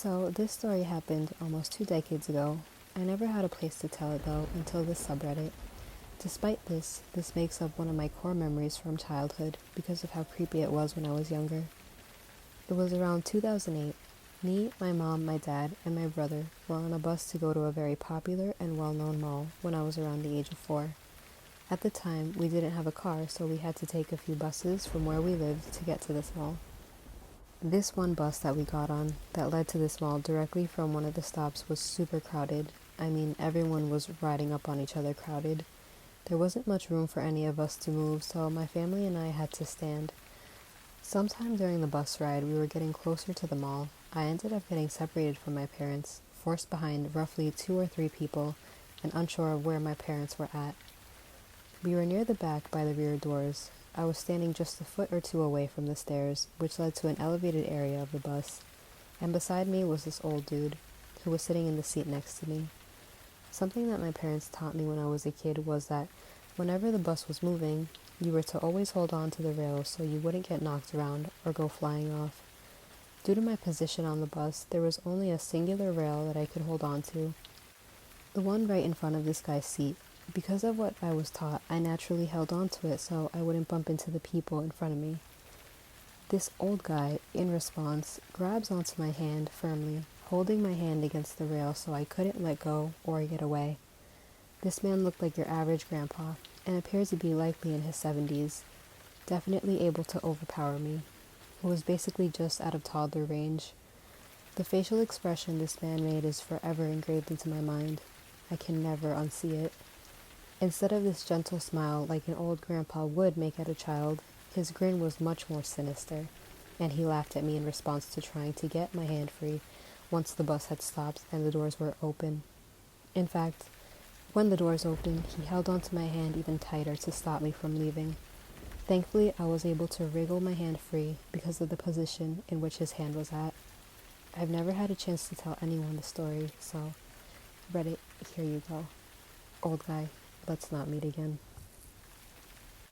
So, this story happened almost 2 decades ago. I never had a place to tell it though until this subreddit. Despite this makes up one of my core memories from childhood because of how creepy it was when I was younger. It was around 2008. Me, my mom, my dad, and my brother were on a bus to go to a very popular and well known mall when I was around the age of 4. At the time, we didn't have a car, so we had to take a few buses from where we lived to get to this mall. This one bus that we got on that led to this mall directly from one of the stops was super crowded. I mean, everyone was riding up on each other crowded. There wasn't much room for any of us to move, so my family and I had to stand. Sometime during the bus ride, we were getting closer to the mall. I ended up getting separated from my parents, forced behind roughly 2 or 3 people, and unsure of where my parents were at. We were near the back by the rear doors. I was standing just a foot or two away from the stairs, which led to an elevated area of the bus, and beside me was this old dude, who was sitting in the seat next to me. Something that my parents taught me when I was a kid was that whenever the bus was moving, you were to always hold on to the rails so you wouldn't get knocked around or go flying off. Due to my position on the bus, there was only a singular rail that I could hold on to, the one right in front of this guy's seat. Because of what I was taught, I naturally held on to it so I wouldn't bump into the people in front of me. This old guy, in response, grabs onto my hand firmly, holding my hand against the rail so I couldn't let go or get away. This man looked like your average grandpa, and appears to be likely in his 70s, definitely able to overpower me, who was basically just out of toddler range. The facial expression this man made is forever engraved into my mind. I can never unsee it. Instead of this gentle smile like an old grandpa would make at a child, his grin was much more sinister, and he laughed at me in response to trying to get my hand free once the bus had stopped and the doors were open. In fact, when the doors opened, he held onto my hand even tighter to stop me from leaving. Thankfully, I was able to wriggle my hand free because of the position in which his hand was at. I've never had a chance to tell anyone the story, so Reddit, here you go. Old guy, let's not meet again.